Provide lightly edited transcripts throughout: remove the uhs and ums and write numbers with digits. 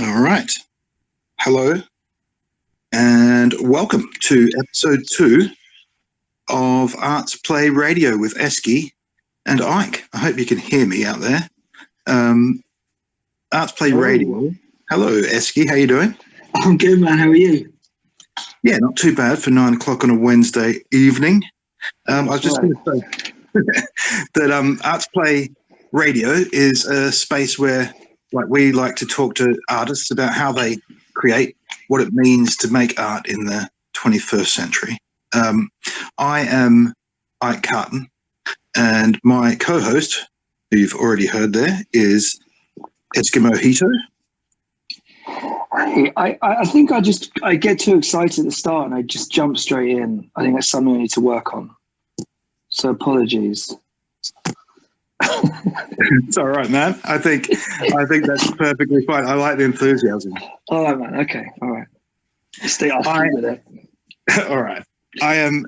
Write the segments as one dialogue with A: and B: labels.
A: All right. Hello and welcome to episode 2 of Arts Play Radio with Eski and Ike. I hope you can hear me out there. Arts Play Radio. Hello, Eski. How you doing?
B: I'm good, man. How are you?
A: Yeah, not too bad for 9 o'clock on a Wednesday evening. I was just going to say that Arts Play Radio is a space where we like to talk to artists about how they create, what it means to make art in the 21st century. I am Ike Carton, and my co-host, who you've already heard there, is Eskimo Hito.
B: I think I get too excited at the start and I just jump straight in. I think that's something I need to work on. So apologies.
A: It's all right, man. I think that's perfectly fine. I like the enthusiasm.
B: All right, man. Okay. All right. Stay with it.
A: All right. I am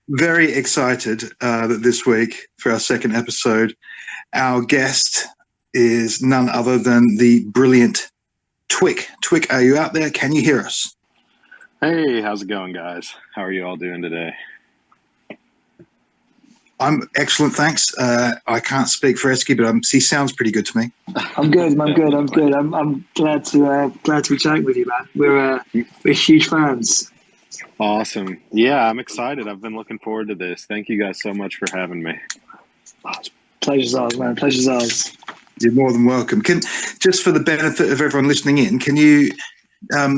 A: very excited that this week, for our second episode, our guest is none other than the brilliant Twick. Twick, are you out there? Can you hear us?
C: Hey, how's it going, guys? How are you all doing today?
A: I'm excellent, thanks. I can't speak for Eski, but he sounds pretty good to me.
B: I'm good. I'm good. I'm glad to be chatting with you, man. We're huge fans.
C: Awesome. Yeah, I'm excited. I've been looking forward to this. Thank you guys so much for having me.
B: Pleasure's ours, man. Pleasure's ours.
A: You're more than welcome. Just for the benefit of everyone listening in, can you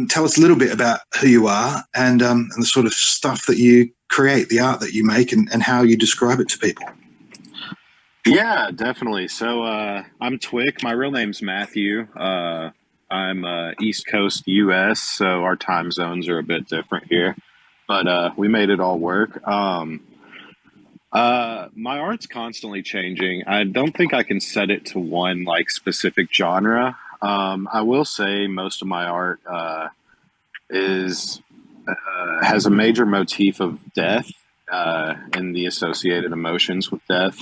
A: tell us a little bit about who you are and the sort of stuff that you create, the art that you make, and how you describe it to people?
C: Yeah, definitely. So I'm Twick. My real name's Matthew. I'm East Coast U.S., so our time zones are a bit different here. But we made it all work. My art's constantly changing. I don't think I can set it to one specific genre. I will say most of my art has a major motif of death and the associated emotions with death,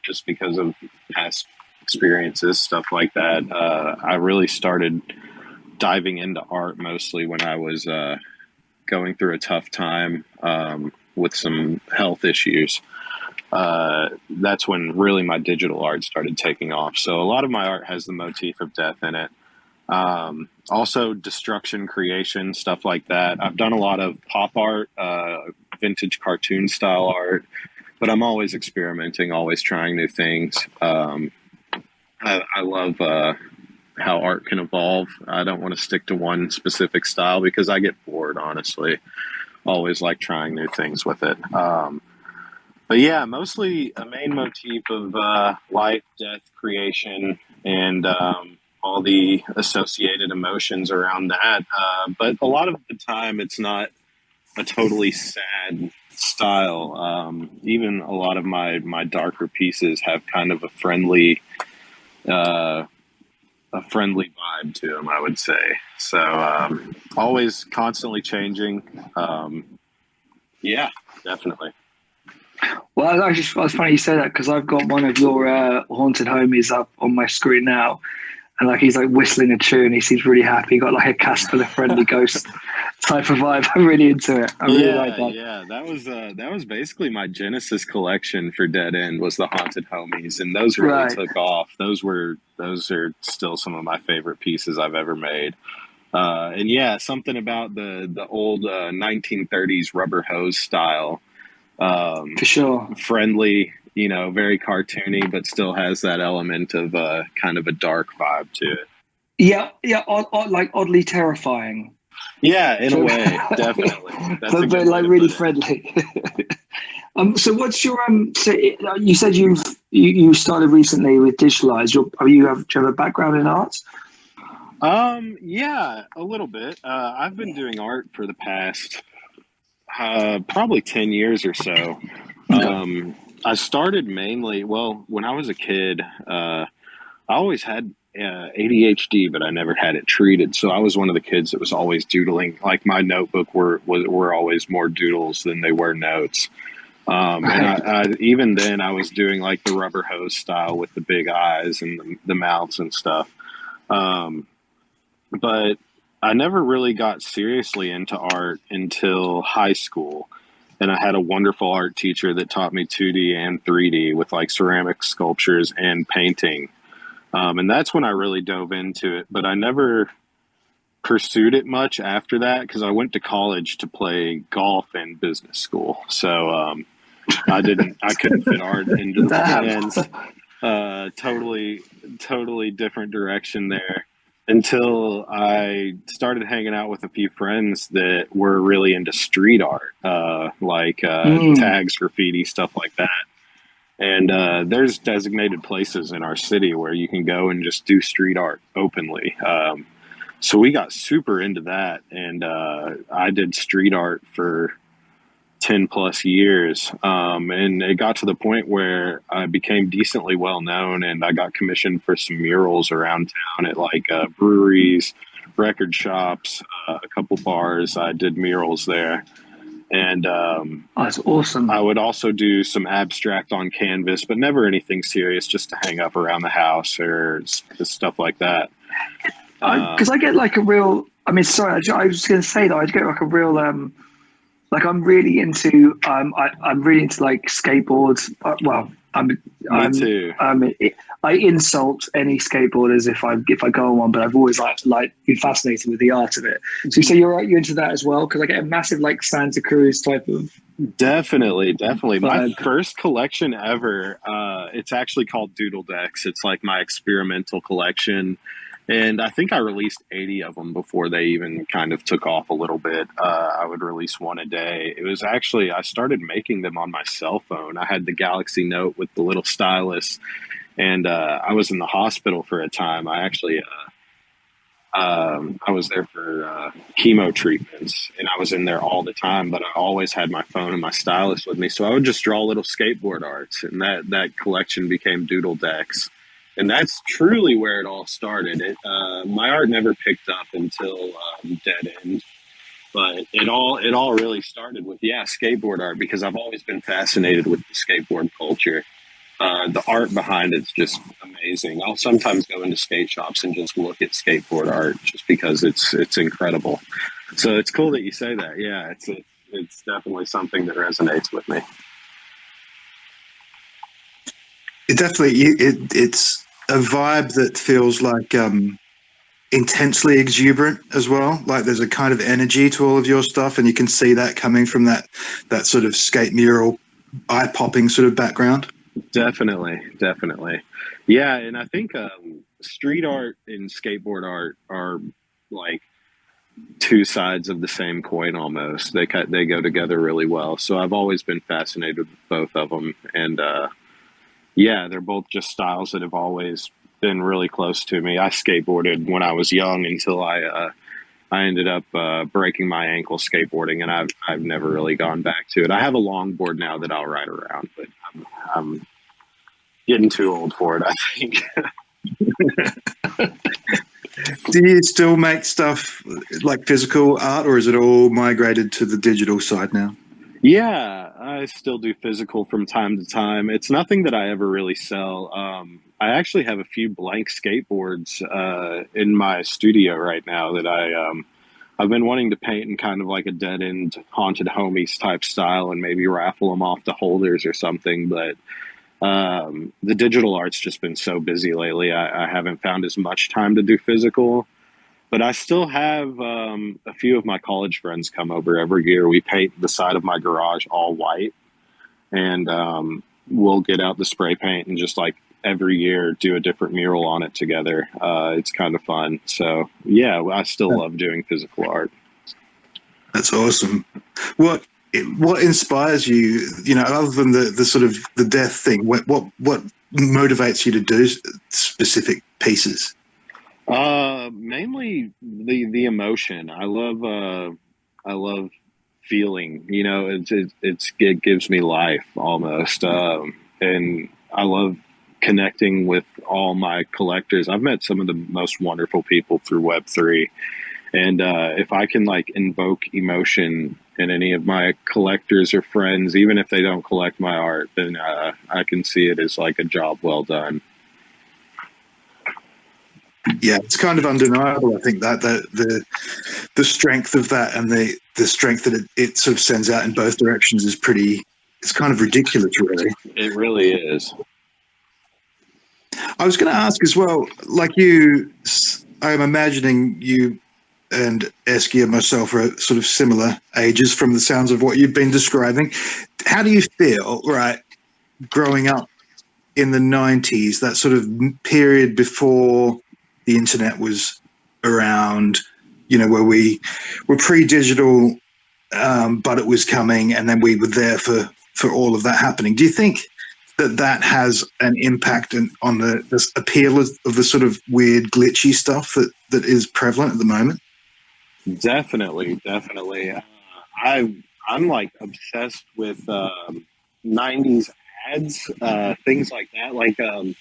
C: just because of past experiences, stuff like that. I really started diving into art mostly when I was going through a tough time with some health issues. That's when really my digital art started taking off. So a lot of my art has the motif of death in it. Also destruction, creation, stuff like that. I've done a lot of pop art, vintage cartoon style art, but I'm always experimenting, always trying new things. I love how art can evolve. I don't want to stick to one specific style because I get bored, honestly. Always like trying new things with it. But yeah, mostly a main motif of life, death, creation, and all the associated emotions around that. But a lot of the time, it's not a totally sad style. Even a lot of my darker pieces have kind of a friendly vibe to them, I would say. So always constantly changing. Yeah, definitely.
B: Well, it's funny you say that because I've got one of your haunted homies up on my screen now, and he's whistling a tune. He seems really happy. He got a Casper the Friendly Ghost type of vibe. I'm really into it. I really like that.
C: Yeah, that was basically my Genesis collection for Dead End, was the haunted homies, and those really took off. Those are still some of my favorite pieces I've ever made. And yeah, something about the old 1930s rubber hose style.
B: For sure.
C: Friendly, very cartoony, but still has that element of kind of a dark vibe to it.
B: Yeah, oddly terrifying.
C: Yeah, in a way, definitely. That's
B: but really friendly. So what's your so you said you started recently with digitalized. Do you have a background in art?
C: Yeah, a little bit. I've been doing art for the past probably 10 years or so. I started mainly, when I was a kid, I always had ADHD, but I never had it treated. So I was one of the kids that was always doodling. My notebook were always more doodles than they were notes. And I even then I was doing the rubber hose style with the big eyes and the mouths and stuff. but I never really got seriously into art until high school. And I had a wonderful art teacher that taught me 2D and 3D with like ceramic sculptures and painting. And that's when I really dove into it. But I never pursued it much after that because I went to college to play golf and business school. So I couldn't fit art into the plans. Totally different direction there until I started hanging out with a few friends that were really into street art, tags, graffiti, stuff like that. And there's designated places in our city where you can go and just do street art openly. So we got super into that, and I did street art for 10 plus years. And it got to the point where I became decently well known, and I got commissioned for some murals around town at like breweries, record shops, a couple bars. I did murals there. And
B: that's awesome.
C: I would also do some abstract on canvas, but never anything serious, just to hang up around the house or stuff like that.
B: Because I get like a real, I mean, sorry, I was just going to say that I get like a real, like I'm really into, I'm really into like skateboards. Me
C: too.
B: I insult any skateboarders if I go on one, but I've always like been fascinated with the art of it. So you're into that as well? Because I get a massive like Santa Cruz type of.
C: Definitely. My first collection ever. It's actually called Doodle Decks. It's like my experimental collection. And I think I released 80 of them before they even kind of took off a little bit. I would release one a day. It was actually, I started making them on my cell phone. I had the Galaxy Note with the little stylus, and I was in the hospital for a time. I actually, I was there for chemo treatments, and I was in there all the time, but I always had my phone and my stylus with me. So I would just draw little skateboard arts, and that collection became Doodle Decks. And that's truly where it all started. My art never picked up until Dead End, but it all really started with skateboard art, because I've always been fascinated with the skateboard culture. The art behind it's just amazing. I'll sometimes go into skate shops and just look at skateboard art just because it's incredible. So it's cool that you say that. Yeah, it's definitely something that resonates with me.
A: It's a vibe that feels like intensely exuberant as well. Like there's a kind of energy to all of your stuff, and you can see that coming from that sort of skate mural, eye-popping sort of background.
C: Definitely. Yeah, and I think street art and skateboard art are like two sides of the same coin almost. They go together really well. So I've always been fascinated with both of them, and they're both just styles that have always been really close to me. I skateboarded when I was young until I ended up breaking my ankle skateboarding, and I've never really gone back to it. I have a longboard now that I'll ride around, but I'm getting too old for it, I think.
A: Do you still make stuff like physical art, or is it all migrated to the digital side now?
C: Yeah, I still do physical from time to time. It's nothing that I ever really sell. I actually have a few blank skateboards in my studio right now that I've been wanting to paint in kind of like a Dead End Haunted Homies type style, and maybe raffle them off to holders or something. But the digital art's just been so busy lately. I haven't found as much time to do physical. But I still have a few of my college friends come over every year. We paint the side of my garage all white, and we'll get out the spray paint and just like every year do a different mural on it together. It's kind of fun. So yeah, I still love doing physical art.
A: That's awesome. What inspires you? You know, other than the sort of the death thing, what motivates you to do specific pieces?
C: Mainly the emotion. I love feeling, you know, it gives me life almost. And I love connecting with all my collectors. I've met some of the most wonderful people through Web3. And, if I can like invoke emotion in any of my collectors or friends, even if they don't collect my art, then, I can see it as like a job well done.
A: Yeah, it's kind of undeniable. I think that the strength of that and the strength that it sort of sends out in both directions is pretty. It's kind of ridiculous, really.
C: It really is.
A: I was going to ask as well, like you, I'm imagining you and Eski and myself are sort of similar ages from the sounds of what you've been describing. How do you feel, right, growing up in the 90s, that sort of period before the internet was around, where we were pre-digital, but it was coming, and then we were there for all of that happening. Do you think that has an impact on the appeal of the sort of weird, glitchy stuff that is prevalent at the moment?
C: Definitely. I'm like obsessed with 90s ads, things like that. Like I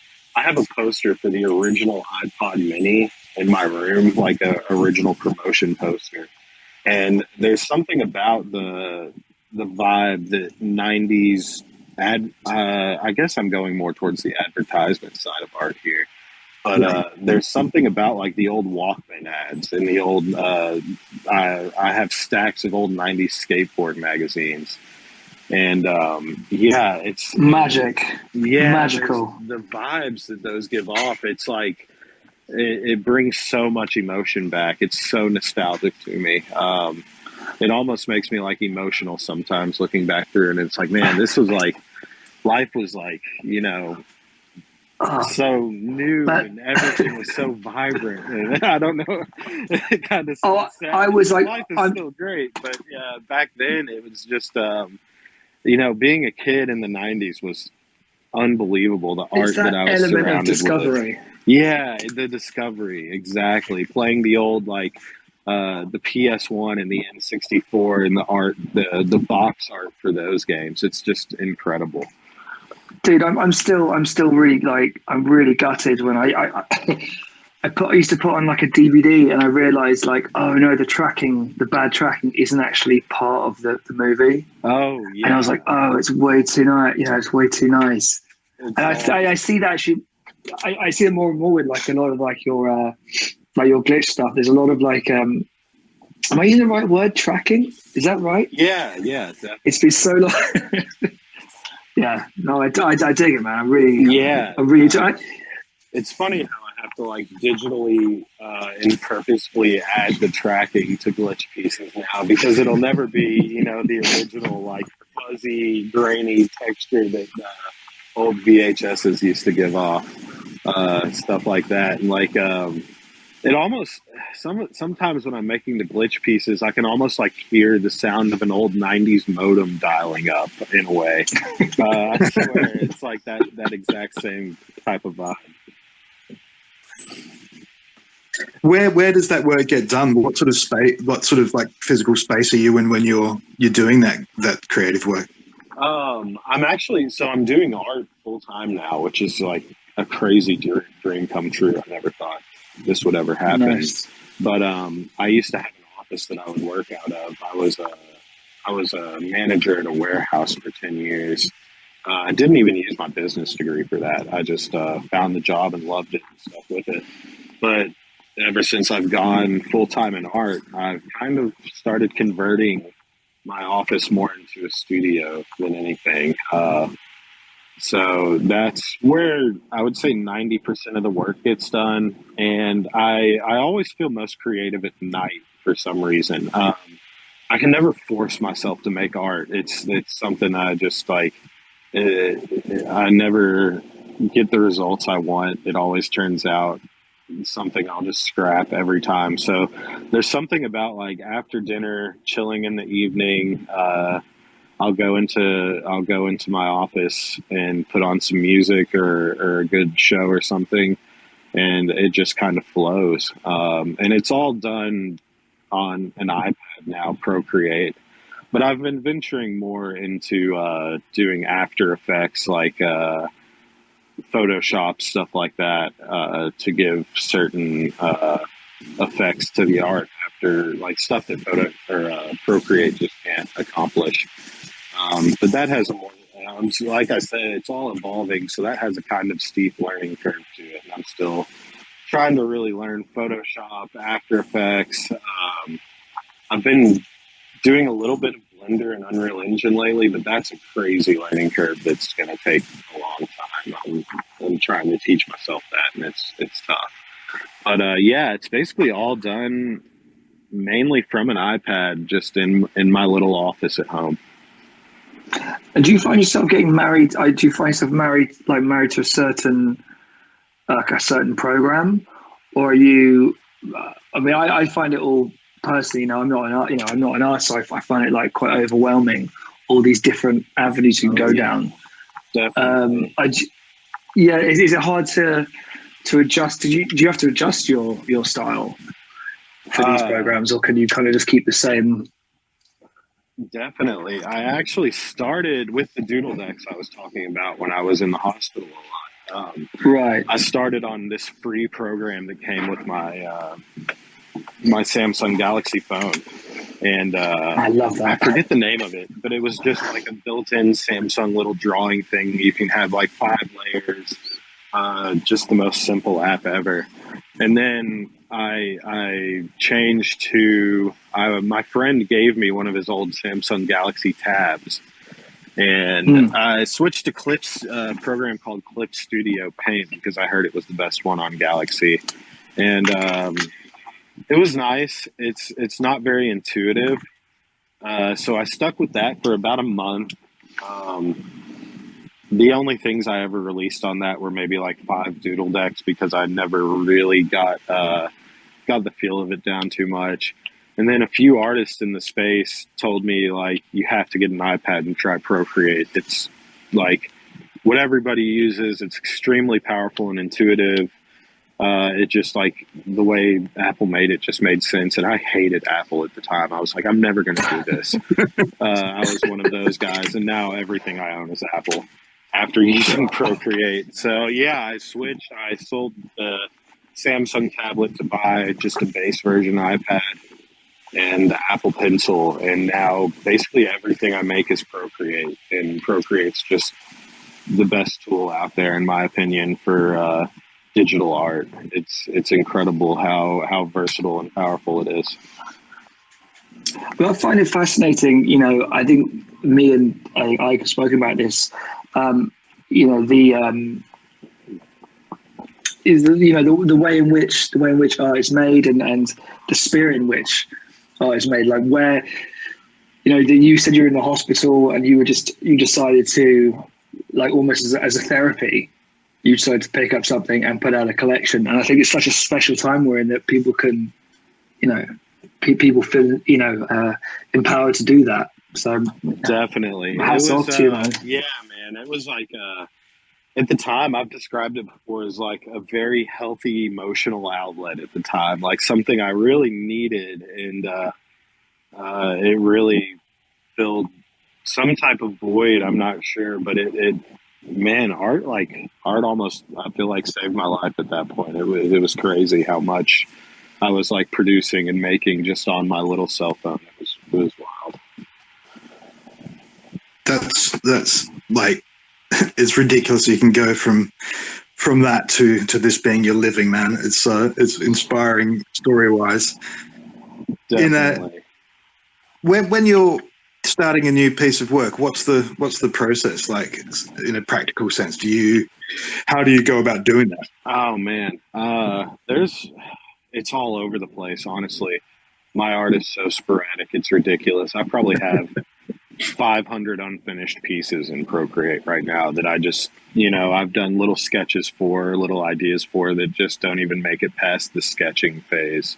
C: have a poster for the original iPod Mini in my room, like a original promotion poster. And there's something about the vibe that 90s ad. I guess I'm going more towards the advertisement side of art here. But there's something about like the old Walkman ads and the old. I have stacks of old '90s skateboard magazines, and it's
B: magic.
C: Yeah,
B: magical.
C: The vibes that those give off. It's like it brings so much emotion back. It's so nostalgic to me. It almost makes me like emotional sometimes looking back through, and it's like, man, this was like life was like, so new and everything was so vibrant. And I don't know. It kind of sad.
B: I was like,
C: life is still great, but yeah, back then it was just, being a kid in the 90s was unbelievable. The art that I was surrounded
B: discovery.
C: with. Yeah, the discovery, exactly. Playing the old the PS1 and the N64 and the art, the box art for those games. It's just incredible.
B: Dude, I'm still really I'm really gutted when I used to put on like a DVD and I realized oh no, the bad tracking isn't actually part of the movie.
C: Oh yeah.
B: And I was like, oh, it's way too nice. It's way too nice. And I see that actually. I see it more and more with a lot of your glitch stuff. There's a lot of am I using the right word? Tracking? Is that right?
C: Yeah. Definitely.
B: It's been so long. Yeah, no, I dig it, man. I really do.
C: It's funny how I have to digitally and purposefully add the tracking to glitch pieces now, because it'll never be, the original fuzzy, grainy texture that old VHSs used to give off, stuff like that. And it almost sometimes when I'm making the glitch pieces, I can almost hear the sound of an old 90s modem dialing up in a way. I swear it's like that exact same type of vibe.
A: Where does that work get done? What sort of space? What sort of physical space are you in when you're doing that creative work?
C: I'm doing art full time now, which is a crazy dream come true. I never thought this would ever happen.
B: Nice.
C: But I used to have an office that I would work out of. I was a manager at a warehouse for 10 years. I didn't even use my business degree for that. I just found the job and loved it and stuck with it. But ever since I've gone full-time in art, I've kind of started converting my office more into a studio than anything. So that's where I would say 90% of the work gets done. And I always feel most creative at night for some reason. I can never force myself to make art. It's something I just I never get the results I want. It always turns out something I'll just scrap every time. So there's something about after dinner, chilling in the evening, I'll go into my office and put on some music or a good show or something, and it just kind of flows. And it's all done on an iPad now, Procreate. But I've been venturing more into doing After Effects, Photoshop, stuff like that, to give certain effects to the art after stuff that Procreate just can't accomplish. But that has a more, like I said, it's all evolving, so that has a kind of steep learning curve to it, and I'm still trying to really learn Photoshop, After Effects. I've been doing a little bit of Blender and Unreal Engine lately, but that's a crazy learning curve that's going to take a long time. I'm trying to teach myself that, and it's tough. But yeah, it's basically all done mainly from an iPad, just in my little office at home.
B: And do you find yourself getting married? Do you find yourself married to a certain program, or are you? I mean, I find it all personally. I'm not an artist, so I find it like quite overwhelming. All these different avenues you can go down.
C: Definitely.
B: Is it hard to adjust? Do you have to adjust your style for these programs, or can you kind of just keep the same?
C: Definitely. I actually started with the doodle decks I was talking about when I was in the hospital a lot.
B: Right.
C: I started on this free program that came with my my Samsung Galaxy phone, and
B: I love that.
C: I forget the name of it, but it was just like a built-in Samsung little drawing thing. You can have like 5 layers, just the most simple app ever. And then I changed to my friend gave me one of his old Samsung Galaxy tabs, and I switched to Clips, a program called Clip Studio Paint, because I heard it was the best one on Galaxy, and it was nice. It's not very intuitive, so I stuck with that for about a month. The only things I ever released on that were maybe like 5 doodle decks, because I never really got the feel of it down too much. And then a few artists in the space told me, like, you have to get an iPad and try Procreate. It's like what everybody uses. It's extremely powerful and intuitive. It just, like, the way Apple made it just made sense. And I hated Apple at the time. I was like, I'm never going to do this. I was one of those guys. And now everything I own is Apple after using Procreate. So yeah, I switched. I sold the Samsung tablet to buy just a base version iPad and the Apple Pencil, and now basically everything I make is Procreate, and Procreate's just the best tool out there, in my opinion, for digital art. It's incredible how versatile and powerful it is.
B: Well, I find it fascinating. I think me and Ike have spoken about this. The way in which art is made, and the spirit in which art is made. Like, where you said you're in the hospital and you decided to, like, almost as a therapy, you decided to pick up something and put out a collection. And I think it's such a special time we're in, that people can, people feel empowered to do that. So
C: definitely,
B: hats off to you, man.
C: Yeah, man, it was like at the time, I've described it before as like a very healthy emotional outlet at the time, like something I really needed, and it really filled some type of void. I'm not sure, but art almost, I feel like, saved my life at that point. It was crazy how much I was like producing and making just on my little cell phone. It was wild.
A: That's like, it's ridiculous. You can go from that to this being your living, man. It's inspiring story wise.
C: Definitely.
A: When you're starting a new piece of work, what's the process like in a practical sense? How do you go about doing that?
C: Oh man, it's all over the place. Honestly, my art is so sporadic. It's ridiculous. I probably have 500 unfinished pieces in Procreate right now that I just, I've done little sketches for, little ideas for, that just don't even make it past the sketching phase.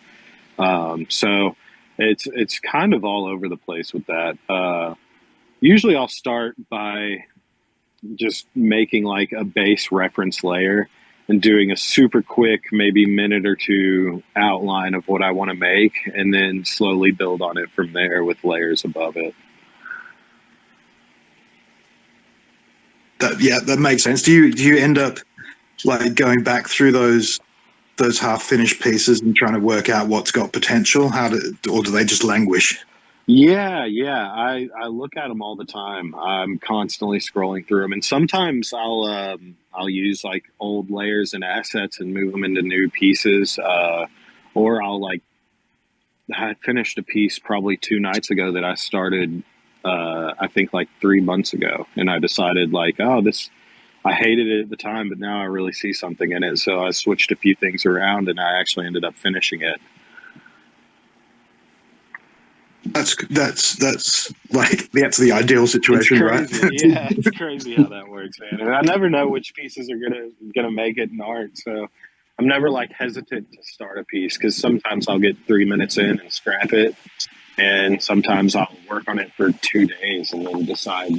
C: So it's kind of all over the place with that. Usually I'll start by just making like a base reference layer and doing a super quick, maybe minute or 2 outline of what I want to make, and then slowly build on it from there with layers above it.
A: That makes sense. Do you end up like going back through those half finished pieces and trying to work out what's got potential? Or do they just languish?
C: Yeah. I look at them all the time. I'm constantly scrolling through them, and sometimes I'll use like old layers and assets and move them into new pieces, or I'll like I finished a piece probably 2 nights ago that I started, I think like 3 months ago, and I decided like, oh, this I hated it at the time, but now I really see something in it, so I switched a few things around, and I actually ended up finishing it.
A: That's like that's the ideal situation, right?
C: Yeah, it's crazy how that works, man. And I never know which pieces are gonna make it in art, so I'm never like hesitant to start a piece because sometimes I'll get 3 minutes in and scrap it, and sometimes I'll work on it for 2 days and then decide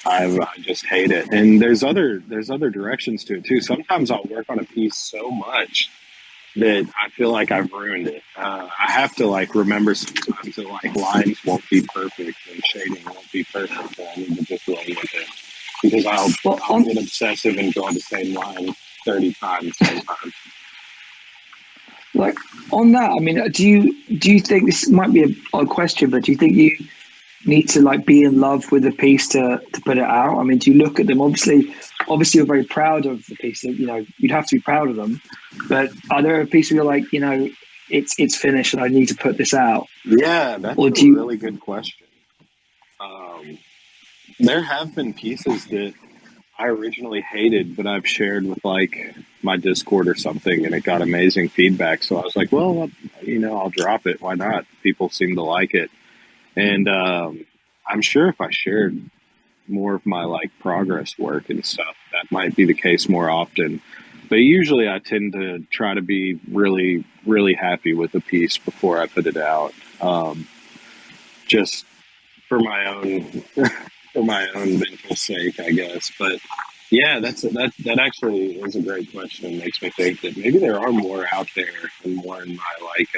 C: I just hate it. And there's other directions to it too. Sometimes I'll work on a piece so much that I feel like I've ruined it. I have to like remember sometimes that like lines won't be perfect and shading won't be perfect, and I need to just run with it because I'll get obsessive and draw the same line 30 times sometimes.
B: Like on that, I mean, do you think this might be a odd question, but do you think you need to like be in love with a piece to put it out? I mean, do you look at them? Obviously, you're very proud of the piece. You know, you'd have to be proud of them. But are there a piece where you're like, you know, it's finished and I need to put this out?
C: Yeah, that's a really good question. There have been pieces that I originally hated, but I've shared with like my Discord or something, and it got amazing feedback. So I was like, well, you know, I'll drop it. Why not? People seem to like it. And I'm sure if I shared more of my like progress work and stuff, that might be the case more often. But usually I tend to try to be really, really happy with a piece before I put it out. Just for my own for my own mental sake, I guess. But yeah, that actually is a great question. It makes me think that maybe there are more out there and more in my like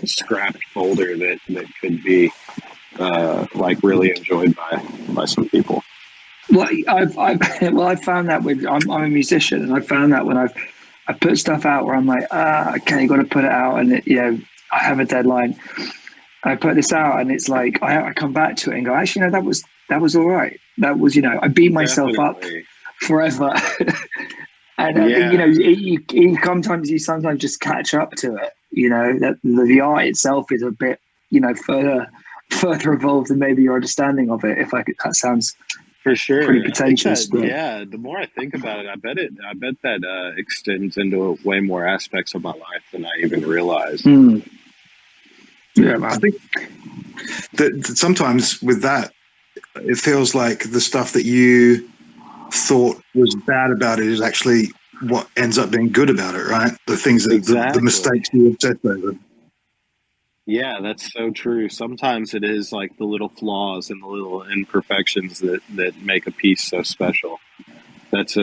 C: scrapped folder that could be like really enjoyed by some people.
B: Well, I've found that with I'm a musician, and I found that when I put stuff out where I'm like, okay, you got to put it out, and you know, I have a deadline. I put this out, and it's like I come back to it and go, actually, no, that was all right. That was, you know, I beat myself up forever. And I think, you know, you sometimes just catch up to it. You know, that the art itself is a bit, you know, further evolved than maybe your understanding of it. That sounds
C: for sure
B: pretty pretentious.
C: Yeah, the more I think about it, I bet that extends into way more aspects of my life than I even realized.
B: Yeah, man.
A: I think that sometimes with that, it feels like the stuff that you thought was bad about it is actually what ends up being good about it, right? The things that the mistakes you obsessed over.
C: Yeah, that's so true. Sometimes it is like the little flaws and the little imperfections that make a piece so special. That's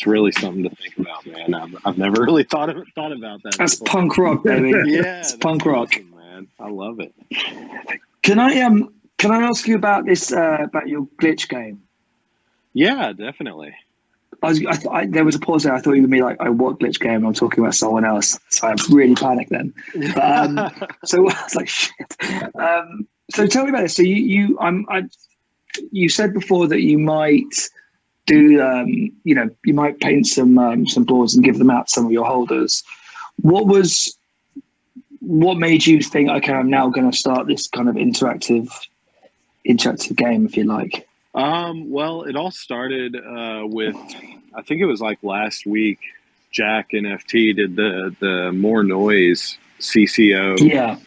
C: really something to think about, man. I've never really thought about that.
B: That's before. Punk rock, baby.
C: Yeah,
B: it's punk rock,
C: awesome, man. I love it.
B: Can I ask you about this about your glitch game? Yeah,
C: definitely.
B: There was a pause there. I thought you were going to be like, "Oh, what glitch game?" I'm talking about someone else, so I really panicked then. But, so I was like, "Shit." So tell me about it. So you said before that you might do, you know, you might paint some boards and give them out to some of your holders. What made you think, okay, I'm now going to start this kind of interactive game, if you like?
C: Well, it all started with, I think it was like last week, Jack and FT did the More Noise CCO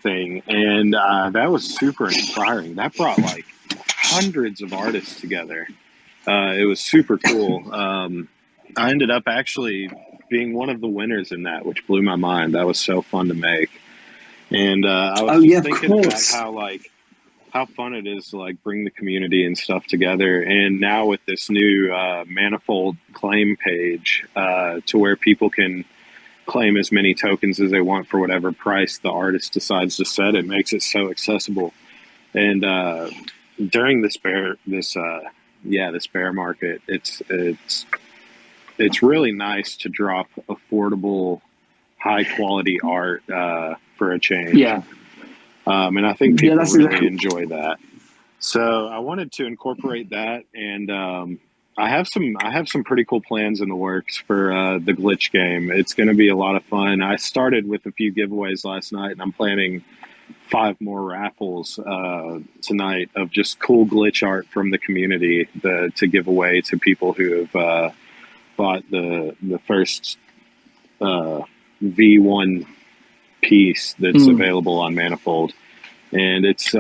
C: thing, and that was super inspiring. That brought like hundreds of artists together. It was super cool. I ended up actually being one of the winners in that, which blew my mind. That was so fun to make. And I was just thinking about how fun it is to like bring the community and stuff together. And now with this new manifold claim page to where people can claim as many tokens as they want for whatever price the artist decides to set, it makes it so accessible. And during this bear market, it's really nice to drop affordable, high quality art for a change.
B: Yeah.
C: And I think people
B: that's
C: really
B: exactly.
C: enjoy that. So I wanted to incorporate that, and I have some pretty cool plans in the works for the glitch game. It's going to be a lot of fun. I started with a few giveaways last night, and I'm planning 5 more raffles tonight of just cool glitch art from the community to give away to people who have bought the first V1 piece that's available on Manifold. And it's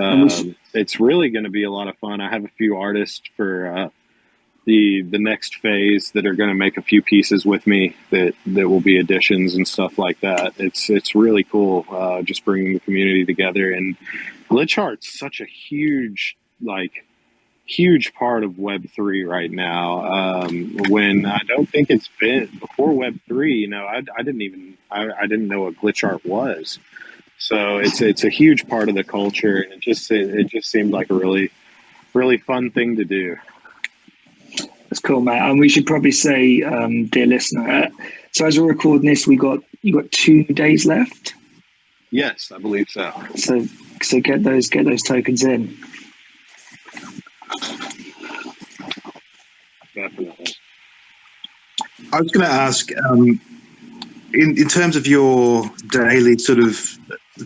C: really going to be a lot of fun. I have a few artists for the next phase that are going to make a few pieces with me that will be additions and stuff like that. It's really cool, just bringing the community together. And glitch art's such a huge part of Web3 right now. When I don't think it's been before Web3. I didn't know what glitch art was. So it's a huge part of the culture, and it just seemed like a really, really fun thing to do.
B: That's cool, mate. And we should probably say, dear listener, so as we're recording this, you got 2 days left.
C: Yes, I believe so.
B: So get those tokens in.
C: Definitely.
A: I was going to ask, in terms of your daily sort of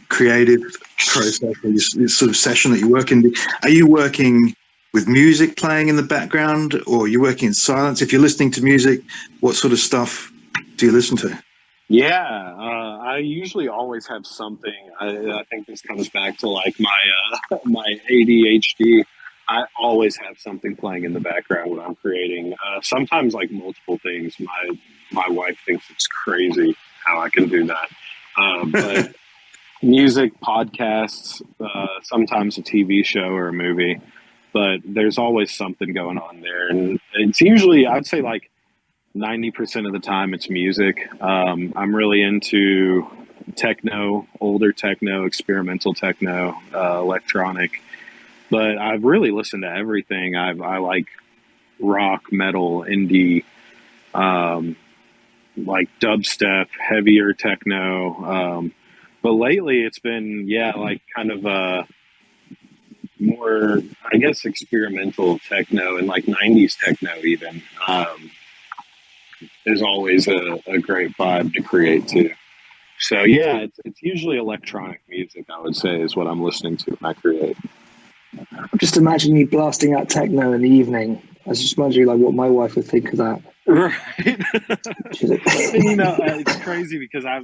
A: creative process, or this sort of session that you work in, are you working with music playing in the background, or are you working in silence? If you're listening to music, what sort of stuff do you listen to?
C: Yeah, I usually always have something. I think this comes back to like my ADHD. I always have something playing in the background when I'm creating. Sometimes like multiple things. My wife thinks it's crazy how I can do that. But music, podcasts, sometimes a TV show or a movie. But there's always something going on there. And it's usually, I'd say like 90% of the time it's music. I'm really into techno, older techno, experimental techno, electronic. But I've really listened to everything. I like rock, metal, indie, like dubstep, heavier techno. But lately it's been, like kind of more, I guess, experimental techno and like 90s techno even. Is always a great vibe to create too. So yeah, it's usually electronic music, I would say, is what I'm listening to when I create.
B: Just imagine you blasting out techno in the evening. I was just wondering like what my wife would think of that.
C: Right. And, it's crazy because I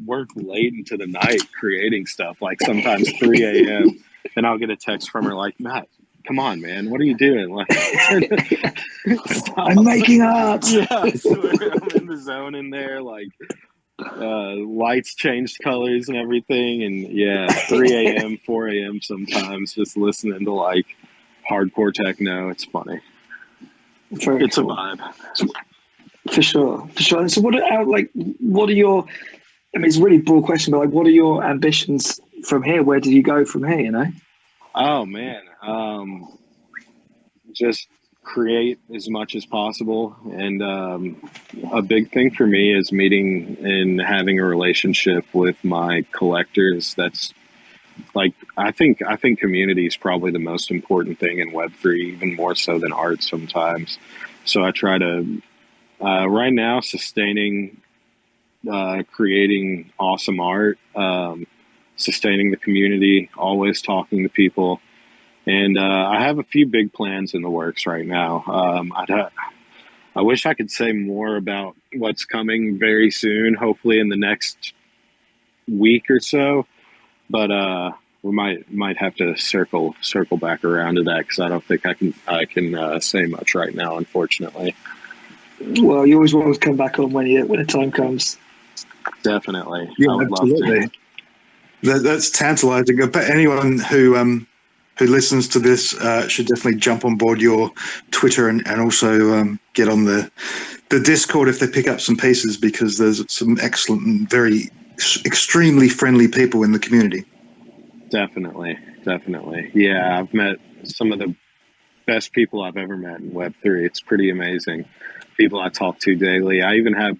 C: work late into the night creating stuff, like sometimes 3 a.m. and I'll get a text from her like, Matt, come on, man, what are you doing? Like,
B: I'm making art.
C: Yeah, I swear, I'm in the zone in there, like lights changed colors and everything, and 3 a.m., 4 a.m. sometimes, just listening to like hardcore techno. It's funny. It's cool. A vibe.
B: For sure. So what are your, I mean, it's a really broad question, but like, what are your ambitions from here? Where do you go from here, you know?
C: Oh man. Just create as much as possible. And a big thing for me is meeting and having a relationship with my collectors. That's like, I think community is probably the most important thing in Web3, even more so than art sometimes. So I try to, right now, sustaining, creating awesome art, sustaining the community, always talking to people. And I have a few big plans in the works right now. I wish I could say more about what's coming very soon, hopefully in the next week or so. But we might have to circle back around to that, because I don't think I can say much right now, unfortunately.
B: Well, you always want to come back on when the time comes.
C: Definitely,
A: yeah,
C: I would
A: absolutely.
C: love
A: to. That's tantalizing. But anyone who listens to this should definitely jump on board your Twitter and also get on the Discord if they pick up some pieces, because there's some excellent and very extremely friendly people in the community.
C: Definitely. Yeah, I've met some of the best people I've ever met in Web3. It's pretty amazing. People I talk to daily. I even have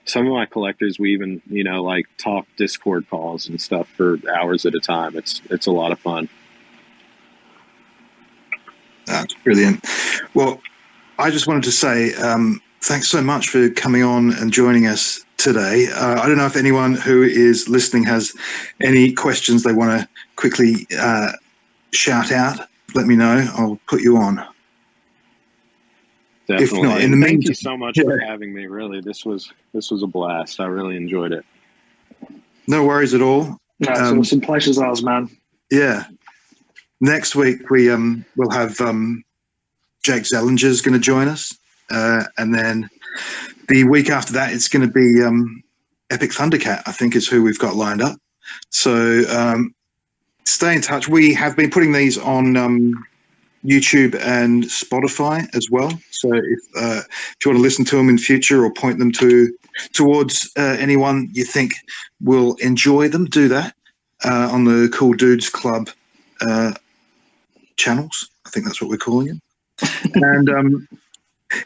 C: some of my collectors, we even, like talk Discord calls and stuff for hours at a time. It's a lot of fun.
A: That's brilliant. Well, I just wanted to say thanks so much for coming on and joining us today. I don't know if anyone who is listening has any questions they want to quickly shout out. Let me know. I'll put you on.
C: Definitely.
A: If not,
C: Thank you so much for having me. Really, this was a blast. I really enjoyed it.
A: No worries at all.
B: No, it's awesome. Pleasure's ours, man.
A: Yeah. Next week we'll have Jake Zellinger's going to join us, and then the week after that it's going to be Epic Thundercat, I think, is who we've got lined up. So stay in touch. We have been putting these on YouTube and Spotify as well. So if you want to listen to them in future or point them towards anyone you think will enjoy them, do that on the Cool Dudes Club channels. I think that's what we're calling it. And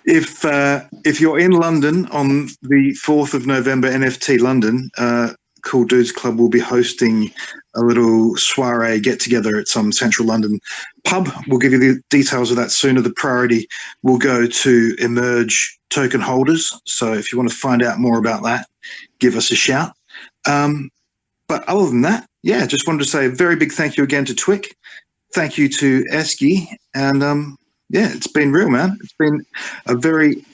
A: if you're in London on the 4th of November, NFT London, Cool Dudes Club will be hosting a little soiree get-together at some central London pub. We'll give you the details of that sooner. The priority will go to Emerge token holders. So if you want to find out more about that, give us a shout. But other than that, yeah, just wanted to say a very big thank you again to Twick. Thank you to Eski. And yeah, it's been real, man. It's been a very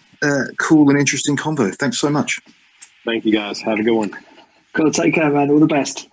A: cool and interesting convo. Thanks so much.
C: Thank you, guys. Have a good one.
B: Go take care, man. All the best.